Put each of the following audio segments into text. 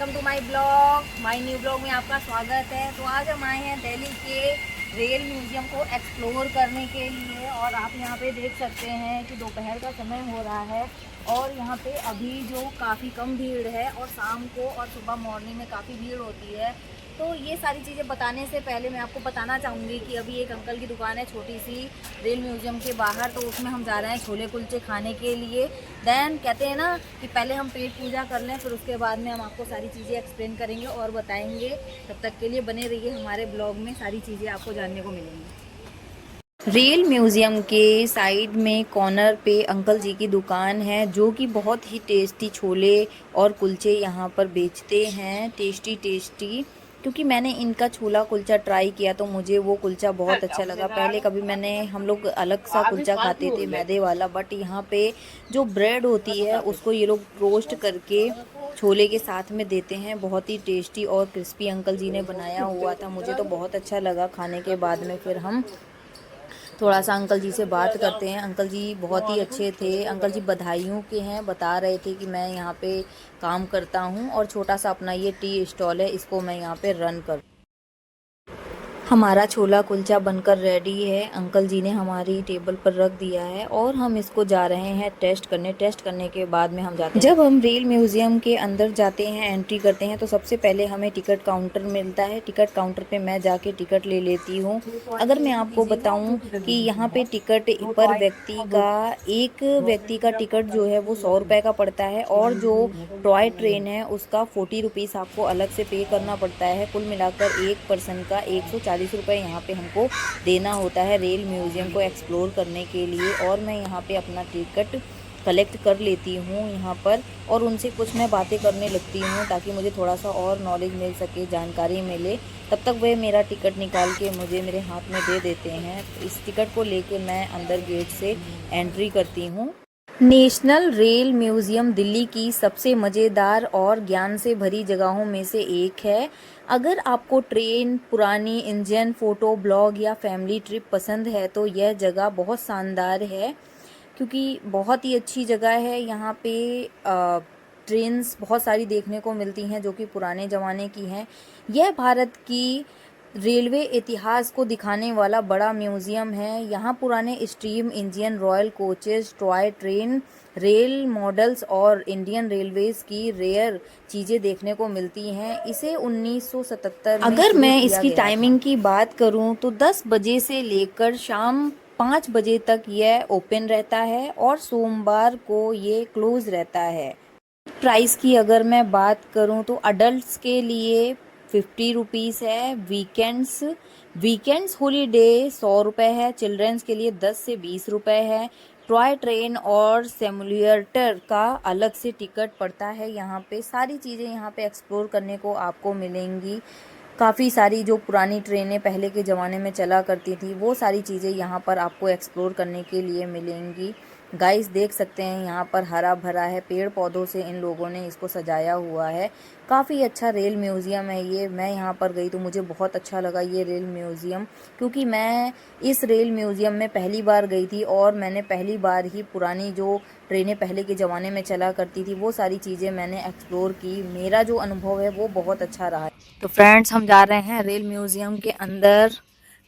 Welcome to my blog. My new blog में आपका स्वागत है। तो आज हम आए हैं दिल्ली के रेल म्यूज़ियम को एक्सप्लोर करने के लिए और आप यहाँ पे देख सकते हैं कि दोपहर का समय हो रहा है और यहाँ पे अभी जो काफ़ी कम भीड़ है और शाम को और सुबह मॉर्निंग में काफ़ी भीड़ होती है। तो ये सारी चीज़ें बताने से पहले मैं आपको बताना चाहूँगी कि अभी एक अंकल की दुकान है छोटी सी रेल म्यूज़ियम के बाहर, तो उसमें हम जा रहे हैं छोले कुलचे खाने के लिए। देन कहते हैं ना कि पहले हम पेट पूजा कर लें, फिर उसके बाद में हम आपको सारी चीज़ें एक्सप्लेन करेंगे और बताएंगे। तब तक के लिए बने रहिए हमारे ब्लॉग में, सारी चीज़ें आपको जानने को मिलेंगी। रेल म्यूज़ियम के साइड में कॉर्नर पे अंकल जी की दुकान है जो कि बहुत ही टेस्टी छोले और कुलचे यहाँ पर बेचते हैं, टेस्टी टेस्टी। क्योंकि मैंने इनका छोला कुलचा ट्राई किया तो मुझे वो कुलचा बहुत अच्छा लगा। पहले कभी हम लोग अलग सा कुलचा खाते थे मैदे वाला, बट यहाँ पे जो ब्रेड होती है उसको ये लोग रोस्ट करके छोले के साथ में देते हैं। बहुत ही टेस्टी और क्रिस्पी अंकल जी ने बनाया हुआ था, मुझे तो बहुत अच्छा लगा। खाने के बाद में फिर हम थोड़ा सा अंकल जी से बात करते हैं। अंकल जी बहुत ही अच्छे थे। अंकल जी बधाइयों के हैं, बता रहे थे कि मैं यहाँ पे काम करता हूँ और छोटा सा अपना ये टी स्टॉल है, इसको मैं यहाँ पे रन कर। हमारा छोला कुलचा बनकर रेडी है, अंकल जी ने हमारी टेबल पर रख दिया है और हम इसको जा रहे हैं टेस्ट करने। टेस्ट करने के बाद में हम जाते हैं। जब हम रेल म्यूज़ियम के अंदर जाते हैं, एंट्री करते हैं, तो सबसे पहले हमें टिकट काउंटर मिलता है। टिकट काउंटर पे मैं जाके टिकट ले लेती हूँ। अगर मैं आपको बताऊँ कि यहाँ पे टिकट पर एक व्यक्ति का टिकट जो है वो 100 रुपये का पड़ता है और जो टॉय ट्रेन है उसका 40 रुपीज़ आपको अलग से पे करना पड़ता है। कुल मिलाकर एक पर्सन का 140 रुपये यहाँ पे हमको देना होता है रेल म्यूज़ियम को एक्सप्लोर करने के लिए। और मैं यहाँ पे अपना टिकट कलेक्ट कर लेती हूँ यहाँ पर और उनसे कुछ मैं बातें करने लगती हूँ ताकि मुझे थोड़ा सा और नॉलेज मिल सके, जानकारी मिले। तब तक वे मेरा टिकट निकाल के मुझे मेरे हाथ में दे देते हैं। इस टिकट को लेके मैं अंदर गेट से एंट्री करती हूँ। नेशनल रेल म्यूज़ियम दिल्ली की सबसे मज़ेदार और ज्ञान से भरी जगहों में से एक है। अगर आपको ट्रेन, पुरानी इंजन, फ़ोटो, ब्लॉग या फैमिली ट्रिप पसंद है तो यह जगह बहुत शानदार है, क्योंकि बहुत ही अच्छी जगह है। यहाँ पे ट्रेन्स बहुत सारी देखने को मिलती हैं जो कि पुराने ज़माने की हैं। यह भारत की रेलवे इतिहास को दिखाने वाला बड़ा म्यूज़ियम है। यहाँ पुराने steam engine, royal coaches, toy train, rail models और इंडियन रेलवेज़ की रेयर चीज़ें देखने को मिलती हैं। इसे 1977 में अगर मैं इसकी टाइमिंग की बात करूँ तो 10 बजे से लेकर शाम 5 बजे तक यह ओपन रहता है और सोमवार को ये क्लोज रहता है। प्राइस की अगर मैं बात करूं तो अडल्ट्स के लिए 50 रुपीज़ है। वीकेंड्स हॉलीडे 100 रुपये है। चिल्ड्रंस के लिए 10 से 20 रुपये है। टॉय ट्रेन और सिमुलेटर का अलग से टिकट पड़ता है। यहाँ पे सारी चीज़ें यहाँ पे एक्सप्लोर करने को आपको मिलेंगी। काफ़ी सारी जो पुरानी ट्रेनें पहले के ज़माने में चला करती थी वो सारी चीज़ें यहाँ पर आपको एक्सप्लोर करने के लिए मिलेंगी। गाइस देख सकते हैं यहाँ पर हरा भरा है, पेड़ पौधों से इन लोगों ने इसको सजाया हुआ है। काफ़ी अच्छा रेल म्यूज़ियम है ये। मैं यहाँ पर गई तो मुझे बहुत अच्छा लगा ये रेल म्यूज़ियम, क्योंकि मैं इस रेल म्यूज़ियम में पहली बार गई थी और मैंने पहली बार ही पुरानी जो ट्रेनें पहले के ज़माने में चला करती थी वो सारी चीज़ें मैंने एक्सप्लोर की। मेरा जो अनुभव है वो बहुत अच्छा रहा। तो फ्रेंड्स हम जा रहे हैं रेल म्यूज़ियम के अंदर,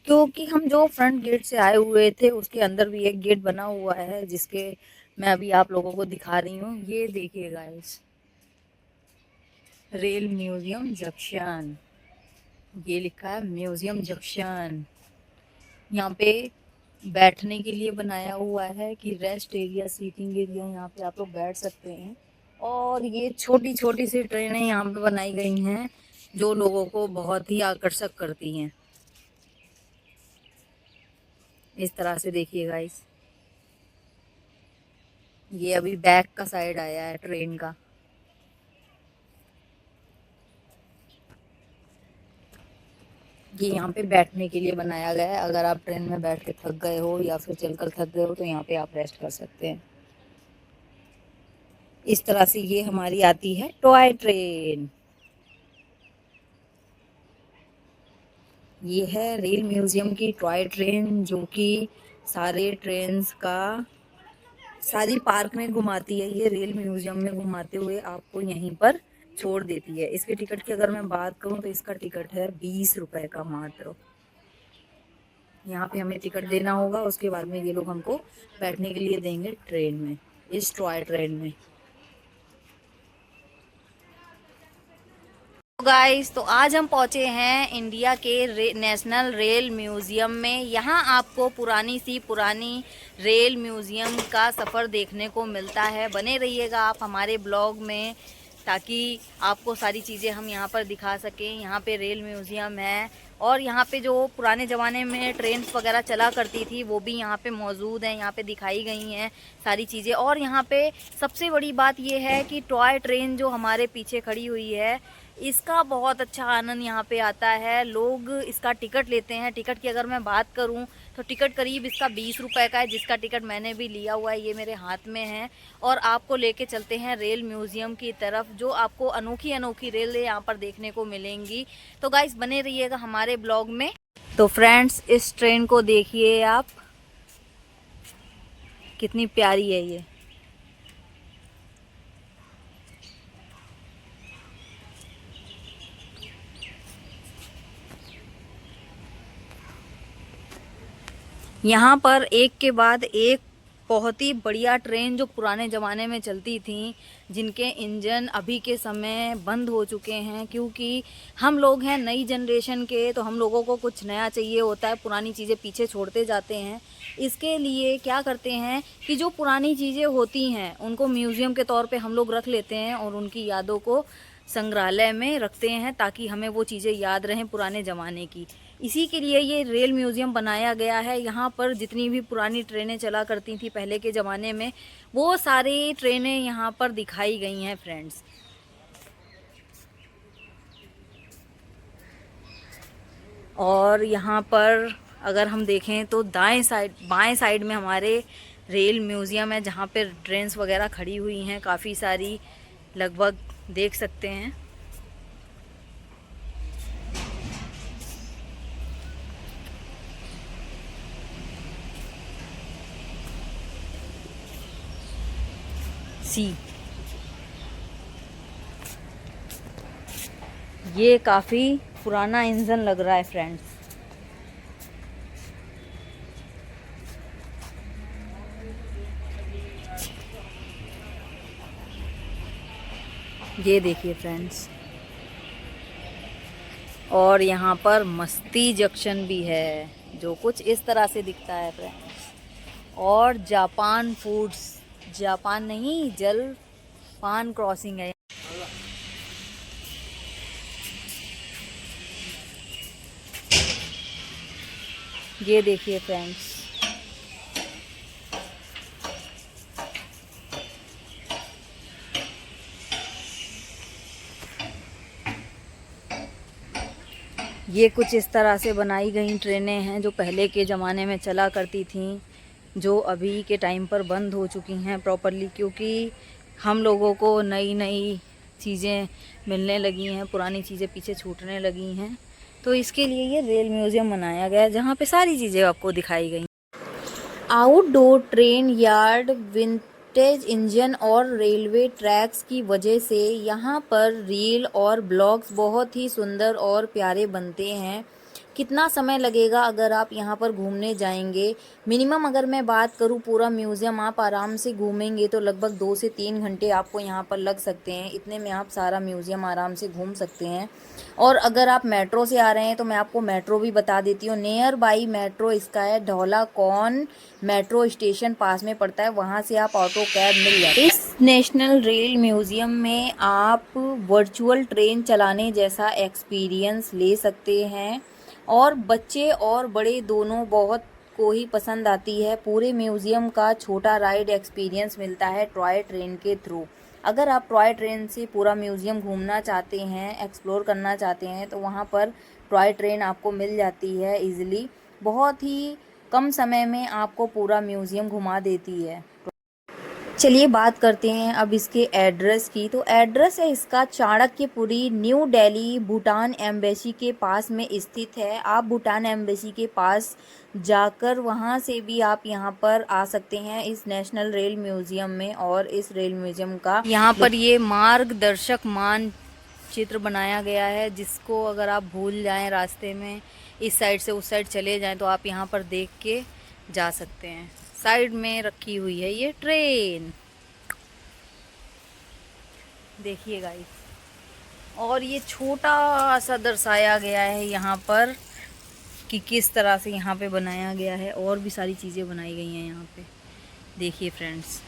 क्योंकि हम जो फ्रंट गेट से आए हुए थे उसके अंदर भी एक गेट बना हुआ है जिसके मैं अभी आप लोगों को दिखा रही हूँ। ये देखिए गाइस, रेल म्यूज़ियम जंक्शन, ये लिखा है म्यूज़ियम जंक्शन। यहाँ पे बैठने के लिए बनाया हुआ है कि रेस्ट एरिया, सीटिंग एरिया, यहाँ पे आप लोग बैठ सकते हैं। और ये छोटी छोटी सी ट्रेनें यहाँ पे बनाई गई हैं जो लोगों को बहुत ही आकर्षक करती हैं। इस तरह से देखिए गाइस, ये अभी बैक का साइड आया है ट्रेन का। ये यहाँ पे बैठने के लिए बनाया गया है। अगर आप ट्रेन में बैठ के थक गए हो या फिर चलकर थक गए हो तो यहाँ पे आप रेस्ट कर सकते हैं। इस तरह से ये हमारी आती है टॉय ट्रेन। ये है रेल म्यूजियम की टॉय ट्रेन जो कि सारे ट्रेन्स का सारी पार्क में घुमाती है। ये रेल म्यूजियम में घुमाते हुए आपको यहीं पर छोड़ देती है। इसके टिकट की अगर मैं बात करूं तो इसका टिकट है 20 रुपए का मात्र। यहाँ पे हमें टिकट देना होगा, उसके बाद में ये लोग हमको बैठने के लिए देंगे ट्रेन में, इस टॉय ट्रेन में। गाइस, तो आज हम पहुंचे हैं इंडिया के नेशनल रेल म्यूजियम में। यहाँ आपको पुरानी रेल म्यूजियम का सफ़र देखने को मिलता है। बने रहिएगा आप हमारे ब्लॉग में, ताकि आपको सारी चीज़ें हम यहाँ पर दिखा सकें। यहाँ पे रेल म्यूजियम है और यहाँ पे जो पुराने ज़माने में ट्रेन वगैरह चला करती थी वो भी यहाँ पे मौजूद हैं, यहाँ पे दिखाई गई हैं सारी चीज़ें। और यहाँ पे सबसे बड़ी बात ये है कि टॉय ट्रेन जो हमारे पीछे खड़ी हुई है, इसका बहुत अच्छा आनंद यहाँ पे आता है। लोग इसका टिकट लेते हैं। टिकट की अगर मैं बात करूँ तो टिकट करीब इसका 20 रुपए का है, जिसका टिकट मैंने भी लिया हुआ है, ये मेरे हाथ में है। और आपको लेके चलते हैं रेल म्यूजियम की तरफ, जो आपको अनोखी रेल यहाँ पर देखने को मिलेंगी। तो गाइस, बने रहिएगा हमारे ब्लॉग में। तो फ्रेंड्स, इस ट्रेन को देखिए आप, कितनी प्यारी है ये। यहाँ पर एक के बाद एक बहुत ही बढ़िया ट्रेन जो पुराने ज़माने में चलती थी, जिनके इंजन अभी के समय बंद हो चुके हैं, क्योंकि हम लोग हैं नई जनरेशन के, तो हम लोगों को कुछ नया चाहिए होता है, पुरानी चीज़ें पीछे छोड़ते जाते हैं। इसके लिए क्या करते हैं कि जो पुरानी चीज़ें होती हैं उनको म्यूज़ियम के तौर पे हम लोग रख लेते हैं और उनकी यादों को संग्रहालय में रखते हैं, ताकि हमें वो चीज़ें याद रहें पुराने ज़माने की। इसी के लिए ये रेल म्यूज़ियम बनाया गया है। यहाँ पर जितनी भी पुरानी ट्रेनें चला करती थी पहले के ज़माने में, वो सारी ट्रेनें यहाँ पर दिखाई गई हैं फ्रेंड्स। और यहाँ पर अगर हम देखें तो बाएं साइड में हमारे रेल म्यूज़ियम है, जहाँ पर ट्रेन्स वगैरह खड़ी हुई हैं काफ़ी सारी, लगभग देख सकते हैं। ये काफ़ी पुराना इंजन लग रहा है फ्रेंड्स। ये देखिए फ्रेंड्स, और यहाँ पर मस्ती जंक्शन भी है, जो कुछ इस तरह से दिखता है फ्रेंड्स। और जापान फूड्स, जापान नहीं, जलपान क्रॉसिंग है। ये देखिए फ्रेंड्स, ये कुछ इस तरह से बनाई गई ट्रेनें हैं जो पहले के ज़माने में चला करती थीं, जो अभी के टाइम पर बंद हो चुकी हैं प्रॉपरली, क्योंकि हम लोगों को नई नई चीज़ें मिलने लगी हैं, पुरानी चीज़ें पीछे छूटने लगी हैं। तो इसके लिए ये रेल म्यूज़ियम बनाया गया है, जहाँ पे सारी चीज़ें आपको दिखाई गई। Outdoor train yard, vintage engine और रेलवे ट्रैक्स की वजह से यहाँ पर रील और ब्लॉग्स बहुत ही सुंदर और प्यारे बनते हैं। कितना समय लगेगा अगर आप यहाँ पर घूमने जाएंगे? मिनिमम अगर मैं बात करूँ, पूरा म्यूज़ियम आप आराम से घूमेंगे तो लगभग 2 से 3 घंटे आपको यहाँ पर लग सकते हैं। इतने में आप सारा म्यूज़ियम आराम से घूम सकते हैं। और अगर आप मेट्रो से आ रहे हैं तो मैं आपको मेट्रो भी बता देती हूँ। नियर बाई मेट्रो इसका है, ढौलाकौन मेट्रो स्टेशन पास में पड़ता है, वहाँ से आप ऑटो कैब मिल जाते हैं। इस नेशनल रेल म्यूज़ियम में आप वर्चुअल ट्रेन चलाने जैसा एक्सपीरियंस ले सकते हैं, और बच्चे और बड़े दोनों बहुत को ही पसंद आती है। पूरे म्यूज़ियम का छोटा राइड एक्सपीरियंस मिलता है टॉय ट्रेन के थ्रू। अगर आप टॉय ट्रेन से पूरा म्यूज़ियम घूमना चाहते हैं, एक्सप्लोर करना चाहते हैं, तो वहाँ पर टॉय ट्रेन आपको मिल जाती है ईज़िली। बहुत ही कम समय में आपको पूरा म्यूज़ियम घुमा देती है। चलिए बात करते हैं अब इसके एड्रेस की। तो एड्रेस है इसका चाणक्यपुरी, न्यू दिल्ली, भूटान एम्बेसी के पास में स्थित है। आप भूटान एम्बेसी के पास जाकर वहां से भी आप यहां पर आ सकते हैं इस नेशनल रेल म्यूज़ियम में। और इस रेल म्यूज़ियम का यहाँ पर ये मार्गदर्शक मान चित्र बनाया गया है, जिसको अगर आप भूल जाएं रास्ते में, इस साइड से उस साइड चले जाएं, तो आप यहाँ पर देख के जा सकते हैं। साइड में रखी हुई है ये ट्रेन, देखिए गाइस। और ये छोटा सा दर्शाया गया है यहाँ पर कि किस तरह से यहाँ पे बनाया गया है, और भी सारी चीज़ें बनाई गई हैं यहाँ पे, देखिए फ्रेंड्स।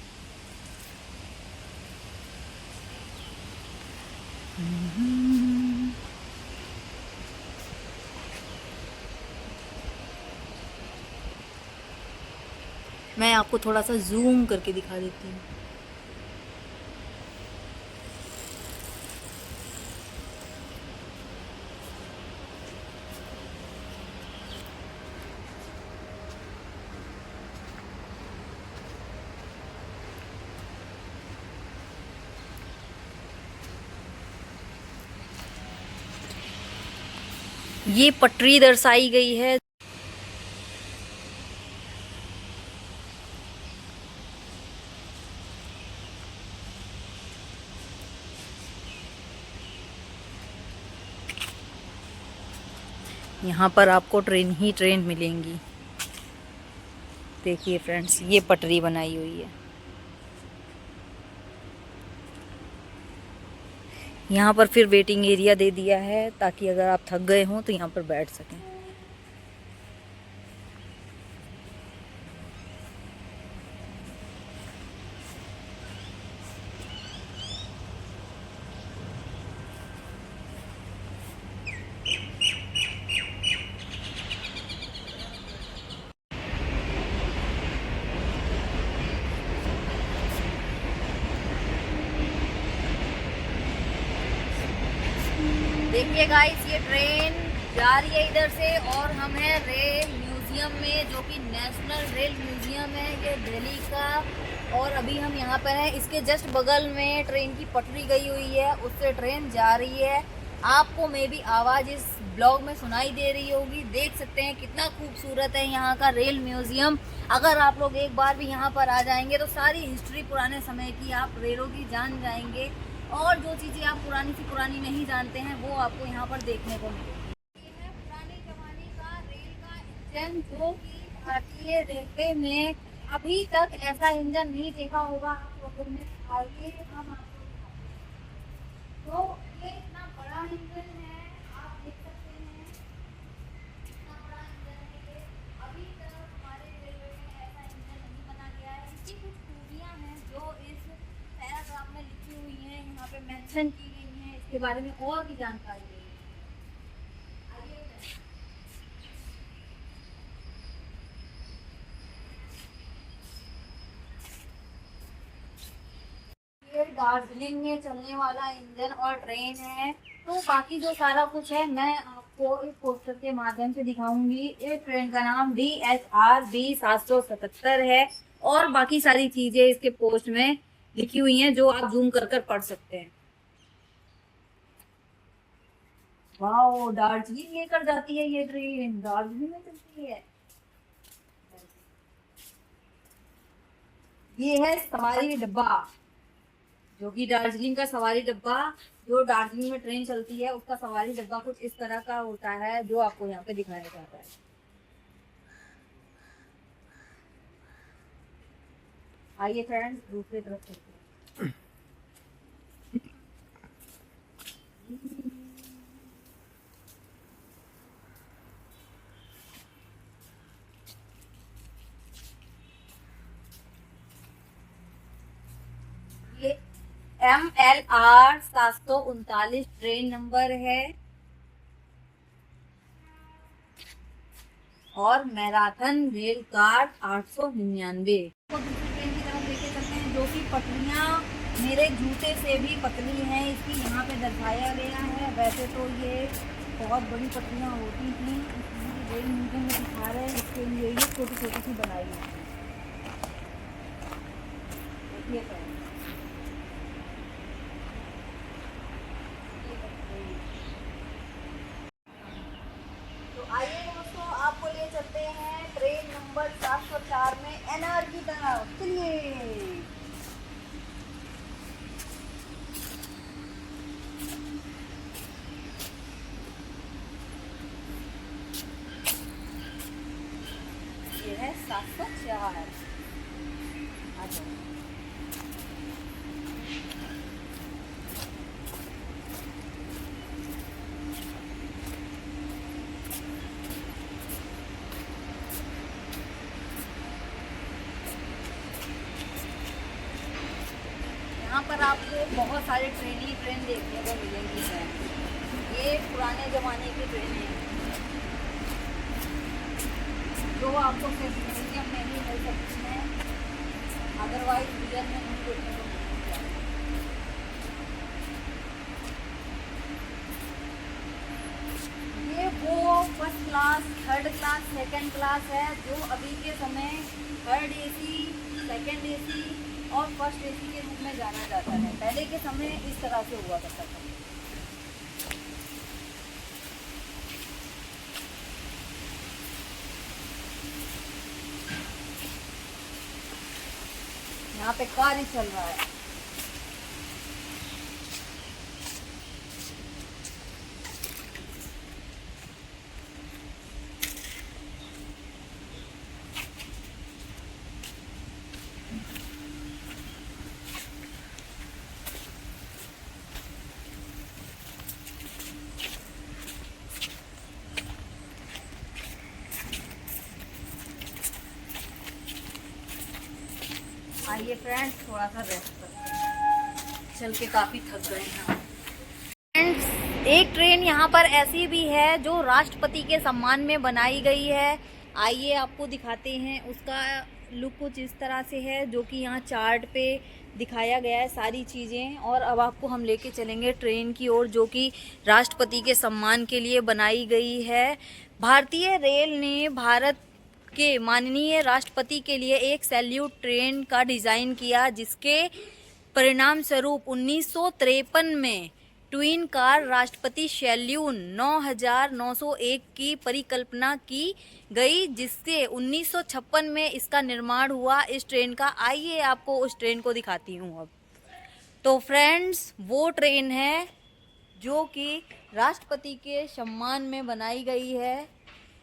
मैं आपको थोड़ा सा जूम करके दिखा देती हूँ। ये पटरी दर्शाई गई है। यहाँ पर आपको ट्रेन ही ट्रेन मिलेंगी। देखिए फ्रेंड्स, ये पटरी बनाई हुई है। यहाँ पर फिर वेटिंग एरिया दे दिया है, ताकि अगर आप थक गए हों तो यहाँ पर बैठ सकें। देखिए गाइस, ये ट्रेन जा रही है इधर से, और हम हैं रेल म्यूज़ियम में, जो कि नेशनल रेल म्यूज़ियम है ये दिल्ली का। और अभी हम यहाँ पर हैं, इसके जस्ट बगल में ट्रेन की पटरी गई हुई है, उससे ट्रेन जा रही है। आपको मे भी आवाज़ इस ब्लॉग में सुनाई दे रही होगी। देख सकते हैं कितना खूबसूरत है यहाँ का रेल म्यूज़ियम। अगर आप लोग एक बार भी यहाँ पर आ जाएंगे तो सारी हिस्ट्री पुराने समय की आप रेलों की जान जाएंगे, और जो चीज़ें आप पुरानी से पुरानी नहीं जानते हैं वो आपको यहाँ पर देखने को मिलेगी। ये है पुराने ज़माने का रेल का इंजन, जो कि भारतीय रेलवे में अभी तक ऐसा इंजन नहीं देखा होगा आप लोगों ने। आगे हम आपको दिखाते हैं। तो ये इतना बड़ा इंजन है, आप देख सकते हैं कितना बड़ा इंजन है ये। अभी तक हमारे रेलवे में ऐसा इंजन नहीं बना गया है। इसकी कुछ खूबियाँ हैं जो इस पैराग्राफ में लिखी हुई हैं, यहाँ पे मेंशन की गई हैं, इसके बारे में और भी जानकारी दी है। ये दार्जिलिंग में चलने वाला इंजन और ट्रेन है। तो बाकी जो सारा कुछ है मैं आपको इस पोस्टर के माध्यम से दिखाऊंगी। इस ट्रेन का नाम DSRB 777 है, और बाकी सारी चीजें इसके पोस्ट में लिखी हुई हैं, जो आप जूम कर पढ़ सकते हैं। वाओ, दार्जिलिंग लेकर जाती है ये ट्रेन, दार्जिलिंग में चलती है। ये है सवारी डब्बा, जो कि दार्जिलिंग का सवारी डब्बा, जो दार्जिलिंग में ट्रेन चलती है उसका सवारी डब्बा कुछ इस तरह का होता है, जो आपको यहाँ पे दिखाया जाता है। आइए फ्रेंड्स, दूसरी तरफ चलते हैं। ये MLR 739 ट्रेन नंबर है, और मैराथन रेल कार्ड 899। तो दूसरी ट्रेन की तरफ लेके चलते हैं, जो कि पटरियाँ मेरे जूते से भी पतली हैं, इसकी यहाँ पे दर्शाया गया है। वैसे तो ये बहुत बड़ी पटरियाँ होती थी, इसलिए रेल म्यूजियम में दिखा रहे हैं, इसके लिए ये छोटी छोटी सी बनाई है। देखिए आइए दोस्तों, आपको ले चलते हैं ट्रेन नंबर 704 में NR की तरफ। चलिए। 704। अच्छा, यहाँ पर आपको बहुत सारे ट्रेन देखने को मिलेंगी हैं। ये पुराने ज़माने की ट्रेनें हैं जो आपको सिर्फ म्यूजियम में ही मिल सकती हैं, अदरवाइज रियल में नहीं देखने को मिलेंगी। ये वो first class, third class, second class है जो अभी के समय थर्ड एसी, सेकंड एसी और फर्स्ट एसी के रूप में जाना जाता है। पहले के समय इस तरह से हुआ करता था। यहाँ पे कार्य चल रहा है। आइए फ्रेंड्स, थोड़ा सा रेस्ट करते हैं, चल के काफ़ी थक गए हैं। फ्रेंड्स, एक ट्रेन यहाँ पर ऐसी भी है जो राष्ट्रपति के सम्मान में बनाई गई है। आइए आपको दिखाते हैं। उसका लुक कुछ इस तरह से है, जो कि यहाँ चार्ट पे दिखाया गया है सारी चीज़ें। और अब आपको हम लेके चलेंगे ट्रेन की ओर, जो कि राष्ट्रपति के सम्मान के लिए बनाई गई है। भारतीय रेल ने भारत के माननीय राष्ट्रपति के लिए एक सैल्यूट ट्रेन का डिज़ाइन किया, जिसके परिणाम स्वरूप 1953 में ट्विन कार राष्ट्रपति सैल्यूट 9901 की परिकल्पना की गई, जिससे 1956 में इसका निर्माण हुआ इस ट्रेन का। आइए आपको उस ट्रेन को दिखाती हूँ अब। तो फ्रेंड्स, वो ट्रेन है जो कि राष्ट्रपति के सम्मान में बनाई गई है।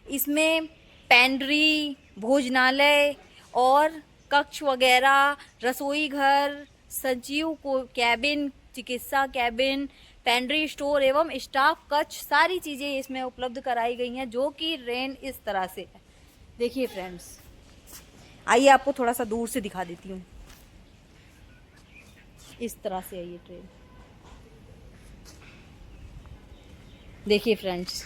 इसमें पेंट्री, भोजनालय और कक्ष वगैरह, रसोई घर, सचिव को कैबिन, चिकित्सा कैबिन, पेंट्री स्टोर एवं स्टाफ कक्ष, सारी चीज़ें इसमें उपलब्ध कराई गई हैं, जो कि ट्रेन इस तरह से है। देखिए फ्रेंड्स, आइए आपको थोड़ा सा दूर से दिखा देती हूँ। इस तरह से है ये ट्रेन। देखिए फ्रेंड्स,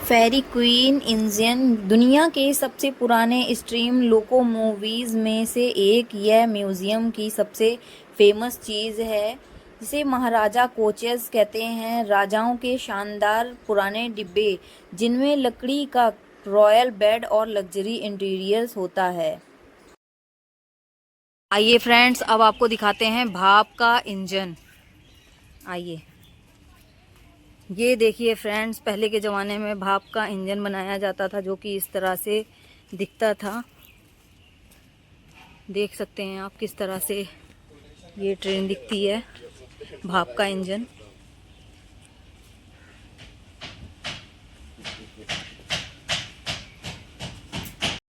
फेरी क्वीन इंजन दुनिया के सबसे पुराने स्टीम लोकोमोटिव्स में से एक। यह म्यूज़ियम की सबसे फेमस चीज़ है, जिसे महाराजा कोचेस कहते हैं। राजाओं के शानदार पुराने डिब्बे, जिनमें लकड़ी का रॉयल बेड और लग्जरी इंटीरियर्स होता है। आइए फ्रेंड्स, अब आपको दिखाते हैं भाप का इंजन। आइए, ये देखिए फ्रेंड्स, पहले के ज़माने में भाप का इंजन बनाया जाता था, जो कि इस तरह से दिखता था। देख सकते हैं आप किस तरह से ये ट्रेन दिखती है, भाप का इंजन।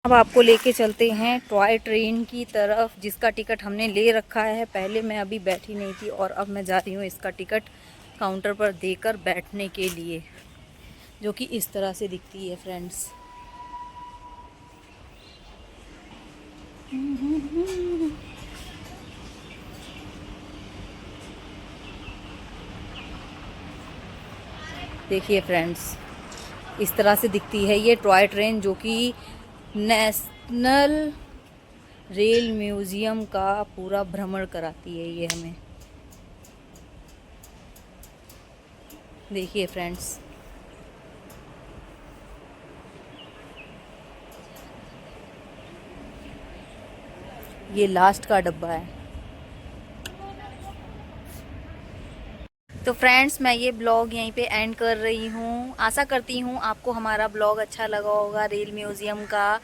अब आपको लेके चलते हैं टॉय ट्रेन की तरफ, जिसका टिकट हमने ले रखा है। पहले मैं अभी बैठी नहीं थी और अब मैं जा रही हूँ इसका टिकट काउंटर पर देकर बैठने के लिए, जो कि इस तरह से दिखती है फ्रेंड्स। देखिए फ्रेंड्स, इस तरह से दिखती है ये टॉय ट्रेन, जो कि नेशनल रेल म्यूज़ियम का पूरा भ्रमण कराती है ये हमें। देखिए फ्रेंड्स, ये लास्ट का डब्बा है। तो फ्रेंड्स, मैं ये ब्लॉग यहीं पे एंड कर रही हूँ। आशा करती हूँ आपको हमारा ब्लॉग अच्छा लगा होगा रेल म्यूज़ियम का।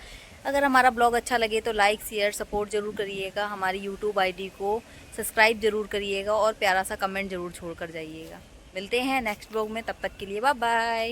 अगर हमारा ब्लॉग अच्छा लगे तो लाइक शेयर सपोर्ट ज़रूर करिएगा, हमारी यूट्यूब आईडी को सब्सक्राइब ज़रूर करिएगा और प्यारा सा कमेंट ज़रूर छोड़ कर जाइएगा। मिलते हैं नेक्स्ट ब्लॉग में, तब तक के लिए बाय बाय।